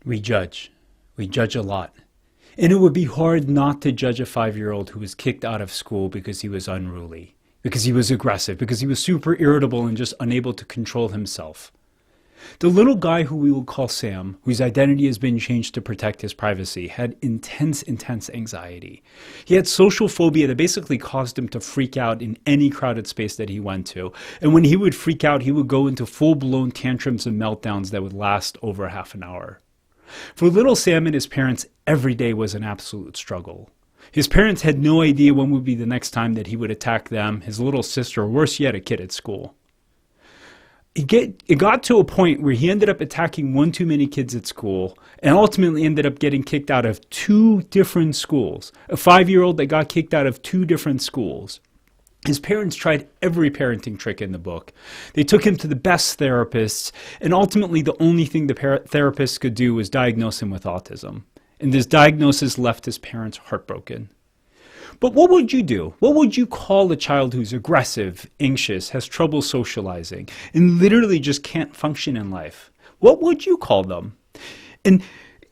We judge. We judge a lot. And it would be hard not to judge a 5-year-old who was kicked out of school because he was unruly, because he was aggressive, because he was super irritable and just unable to control himself. The little guy who we will call Sam, whose identity has been changed to protect his privacy, had intense anxiety. He had social phobia that basically caused him to freak out in any crowded space that he went to. And when he would freak out, he would go into full-blown tantrums and meltdowns that would last over half an hour. For little Sam and his parents, every day was an absolute struggle. His parents had no idea when would be the next time that he would attack them, his little sister, or worse yet, a kid at school. It got to a point where he ended up attacking one too many kids at school and ultimately ended up getting kicked out of 2 different schools. A 5-year-old that got kicked out of 2 different schools. His parents tried every parenting trick in the book. They took him to the best therapists, and ultimately the only thing the therapists could do was diagnose him with autism. And this diagnosis left his parents heartbroken. But what would you do? What would you call a child who's aggressive, anxious, has trouble socializing, and literally just can't function in life? What would you call them? And,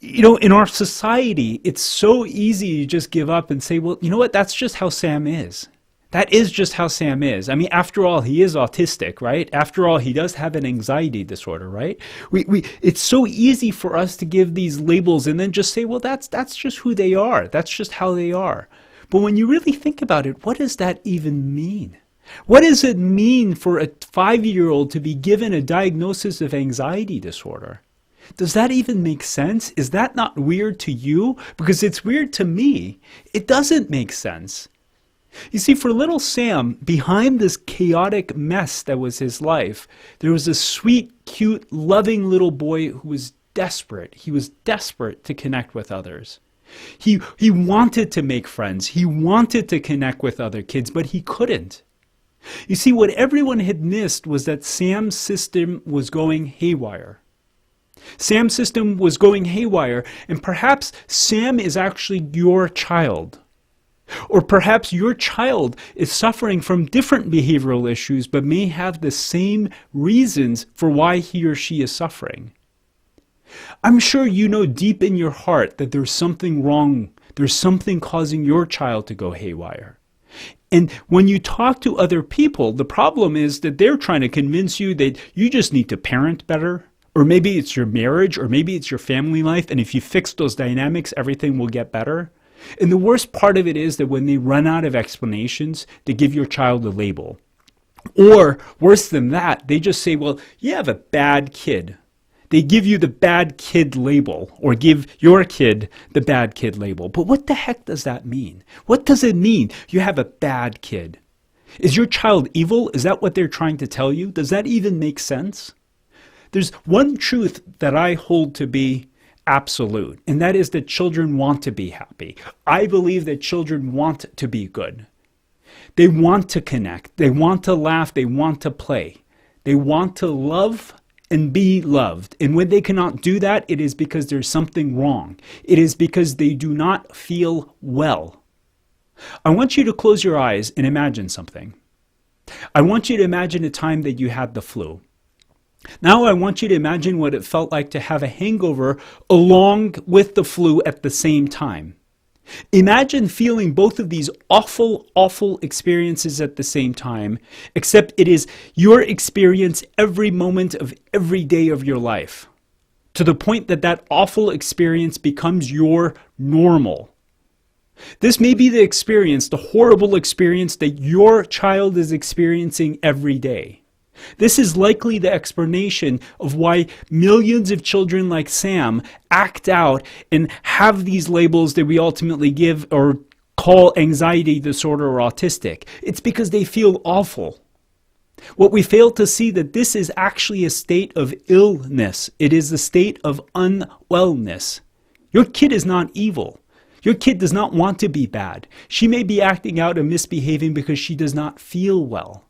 in our society, it's so easy to just give up and say, well, you know what? That's just how Sam is. That is just how Sam is. I mean, after all, he is autistic, right? After all, he does have an anxiety disorder, right? It's so easy for us to give these labels and then just say, well, that's just who they are. That's just how they are. But when you really think about it, what does that even mean? What does it mean for a 5-year-old to be given a diagnosis of anxiety disorder? Does that even make sense? Is that not weird to you? Because it's weird to me. It doesn't make sense. You see, for little Sam, behind this chaotic mess that was his life, there was a sweet, cute, loving little boy who was desperate. He was desperate to connect with others. He wanted to make friends. He wanted to connect with other kids, but he couldn't. You see, what everyone had missed was that Sam's system was going haywire. Sam's system was going haywire, and perhaps Sam is actually your child. Or perhaps your child is suffering from different behavioral issues, but may have the same reasons for why he or she is suffering. I'm sure you know deep in your heart that there's something wrong. There's something causing your child to go haywire. And when you talk to other people, the problem is that they're trying to convince you that you just need to parent better. Or maybe it's your marriage, or maybe it's your family life, and if you fix those dynamics, everything will get better. And the worst part of it is that when they run out of explanations, they give your child a label. Or worse than that, they just say, well, you have a bad kid. They give you the bad kid label, or give your kid the bad kid label. But what the heck does that mean? What does it mean you have a bad kid? Is your child evil? Is that what they're trying to tell you? Does that even make sense? There's one truth that I hold to be absolute, and that is that children want to be happy. I believe that children want to be good. They want to connect. They want to laugh. They want to play. They want to love and be loved. And when they cannot do that, it is because there's something wrong. It is because they do not feel well. I want you to close your eyes and imagine something. I want you to imagine a time that you had the flu. Now I want you to imagine what it felt like to have a hangover along with the flu at the same time. Imagine feeling both of these awful, awful experiences at the same time, except it is your experience every moment of every day of your life, to the point that that awful experience becomes your normal. This may be the experience, the horrible experience that your child is experiencing every day. This is likely the explanation of why millions of children like Sam act out and have these labels that we ultimately give or call anxiety disorder or autistic. It's because they feel awful. What we fail to see that this is actually a state of illness. It is a state of unwellness. Your kid is not evil. Your kid does not want to be bad. She may be acting out and misbehaving because she does not feel well.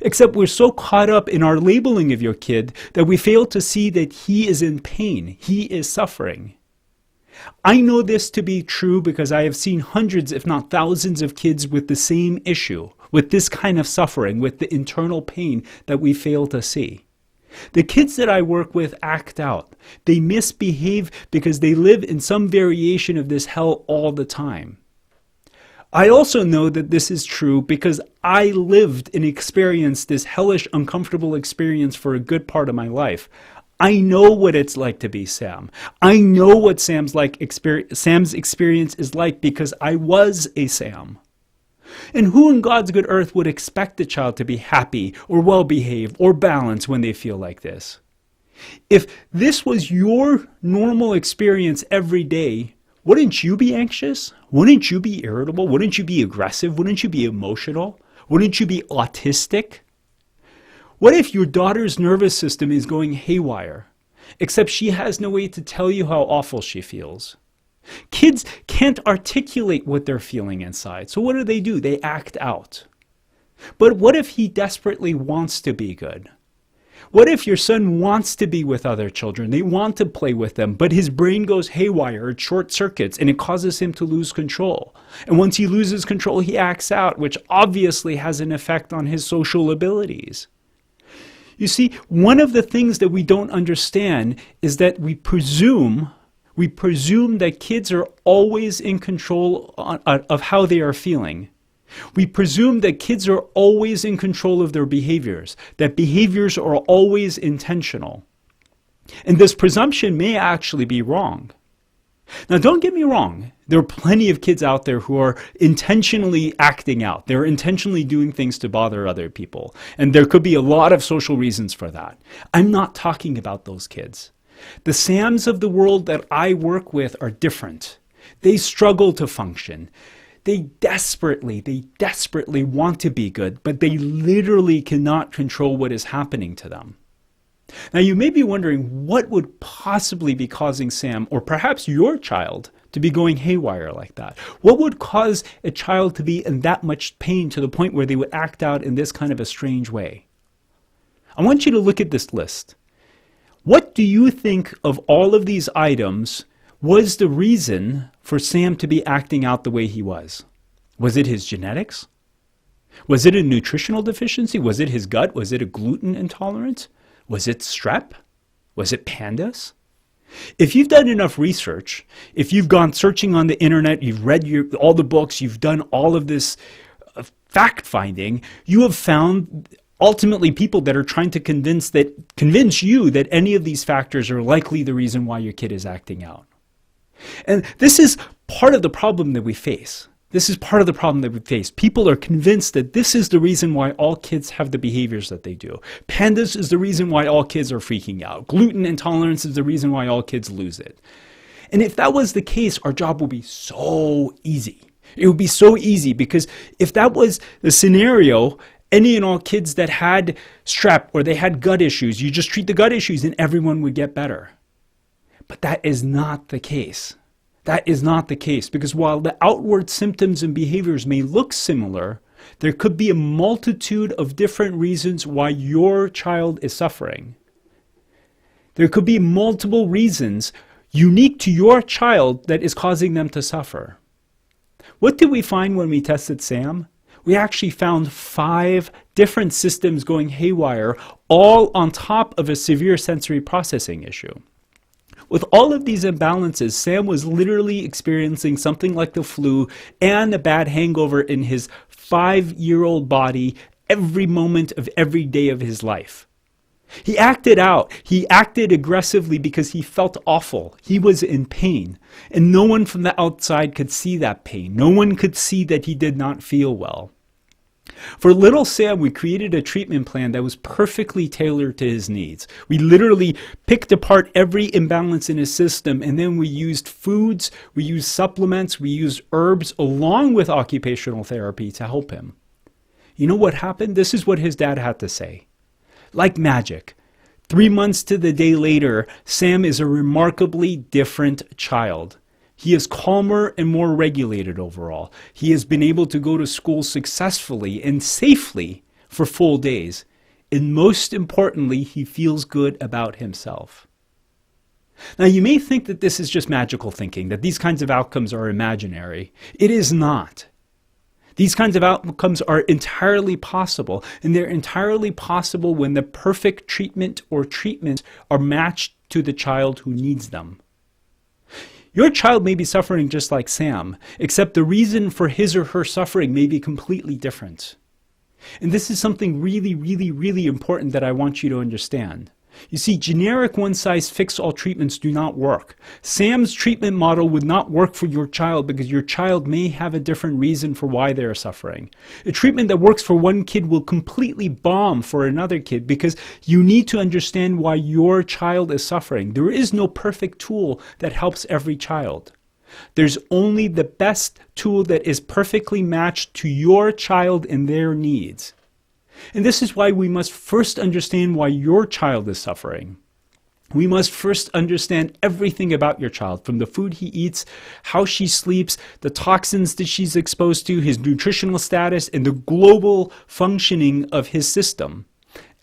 Except we're so caught up in our labeling of your kid that we fail to see that he is in pain. He is suffering. I know this to be true because I have seen hundreds, if not thousands, of kids with the same issue, with this kind of suffering, with the internal pain that we fail to see. The kids that I work with act out. They misbehave because they live in some variation of this hell all the time. I also know that this is true because I lived and experienced this hellish, uncomfortable experience for a good part of my life. I know what it's like to be Sam. I know what Sam's experience is like because I was a Sam. And who in God's good earth would expect a child to be happy or well-behaved or balanced when they feel like this? If this was your normal experience every day, wouldn't you be anxious? Wouldn't you be irritable? Wouldn't you be aggressive? Wouldn't you be emotional? Wouldn't you be autistic? What if your daughter's nervous system is going haywire, except she has no way to tell you how awful she feels? Kids can't articulate what they're feeling inside, so what do? They act out. But what if he desperately wants to be good? What if your son wants to be with other children? They want to play with them, but his brain goes haywire, it short circuits, and it causes him to lose control. And once he loses control, he acts out, which obviously has an effect on his social abilities. You see, one of the things that we don't understand is that we presume that kids are always in control of how they are feeling. We presume that kids are always in control of their behaviors, that behaviors are always intentional. And this presumption may actually be wrong. Now, don't get me wrong. There are plenty of kids out there who are intentionally acting out. They're intentionally doing things to bother other people. And there could be a lot of social reasons for that. I'm not talking about those kids. The Sams of the world that I work with are different. They struggle to function. They desperately want to be good, but they literally cannot control what is happening to them. Now, you may be wondering what would possibly be causing Sam, or perhaps your child, to be going haywire like that. What would cause a child to be in that much pain to the point where they would act out in this kind of a strange way? I want you to look at this list. What do you think of all of these items was the reason for Sam to be acting out the way he was? Was it his genetics? Was it a nutritional deficiency? Was it his gut? Was it a gluten intolerance? Was it strep? Was it pandas? If you've done enough research, if you've gone searching on the internet, you've read all the books, you've done all of this fact-finding, you have found ultimately people that are trying to convince you that any of these factors are likely the reason why your kid is acting out. And this is part of the problem that we face. People are convinced that this is the reason why all kids have the behaviors that they do. Pandas is the reason why all kids are freaking out. Gluten intolerance is the reason why all kids lose it. And if that was the case, our job would be so easy. It would be so easy because if that was the scenario, any and all kids that had strep or they had gut issues, you just treat the gut issues and everyone would get better. But that is not the case. That is not the case because while the outward symptoms and behaviors may look similar, there could be a multitude of different reasons why your child is suffering. There could be multiple reasons unique to your child that is causing them to suffer. What did we find when we tested Sam? We actually found 5 different systems going haywire, all on top of a severe sensory processing issue. With all of these imbalances, Sam was literally experiencing something like the flu and a bad hangover in his 5-year-old body every moment of every day of his life. He acted out. He acted aggressively because he felt awful. He was in pain. And no one from the outside could see that pain. No one could see that he did not feel well. For little Sam, we created a treatment plan that was perfectly tailored to his needs. We literally picked apart every imbalance in his system, and then we used foods, we used supplements, we used herbs, along with occupational therapy to help him. You know what happened? This is what his dad had to say. Like magic, 3 months to the day later, Sam is a remarkably different child. He is calmer and more regulated overall. He has been able to go to school successfully and safely for full days. And most importantly, he feels good about himself. Now, you may think that this is just magical thinking, that these kinds of outcomes are imaginary. It is not. These kinds of outcomes are entirely possible, and they're entirely possible when the perfect treatment or treatments are matched to the child who needs them. Your child may be suffering just like Sam, except the reason for his or her suffering may be completely different. And this is something really, really, really important that I want you to understand. You see, generic one-size-fits-all treatments do not work. Sam's treatment model would not work for your child because your child may have a different reason for why they are suffering. A treatment that works for one kid will completely bomb for another kid because you need to understand why your child is suffering. There is no perfect tool that helps every child. There's only the best tool that is perfectly matched to your child and their needs. And this is why we must first understand why your child is suffering. We must first understand everything about your child, from the food he eats, how she sleeps, the toxins that she's exposed to, his nutritional status, and the global functioning of his system.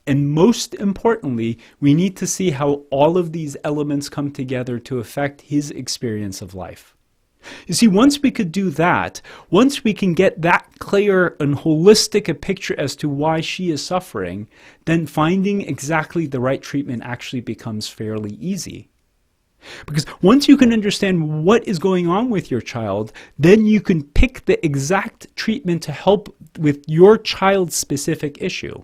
And most importantly, we need to see how all of these elements come together to affect his experience of life. You see, once we could do that, once we can get that clear and holistic a picture as to why she is suffering, then finding exactly the right treatment actually becomes fairly easy. Because once you can understand what is going on with your child, then you can pick the exact treatment to help with your child's specific issue.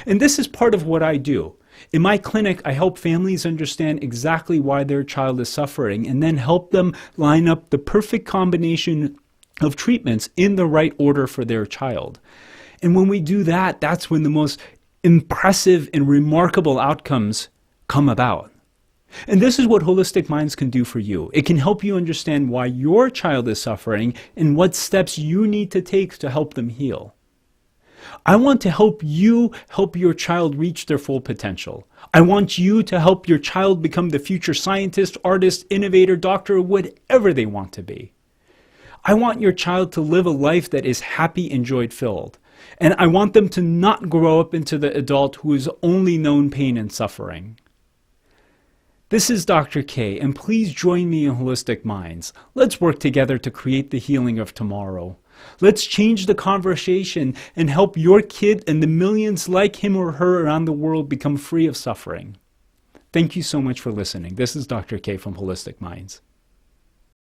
And this is part of what I do. In my clinic, I help families understand exactly why their child is suffering and then help them line up the perfect combination of treatments in the right order for their child. And when we do that, that's when the most impressive and remarkable outcomes come about. And this is what Wholistic Minds can do for you. It can help you understand why your child is suffering and what steps you need to take to help them heal. I want to help you help your child reach their full potential. I want you to help your child become the future scientist, artist, innovator, doctor, whatever they want to be. I want your child to live a life that is happy and joy-filled. And I want them to not grow up into the adult who has only known pain and suffering. This is Dr. K, and please join me in Wholistic Minds. Let's work together to create the healing of tomorrow. Let's change the conversation and help your kid and the millions like him or her around the world become free of suffering. Thank you so much for listening. This is Dr. K from Wholistic Minds.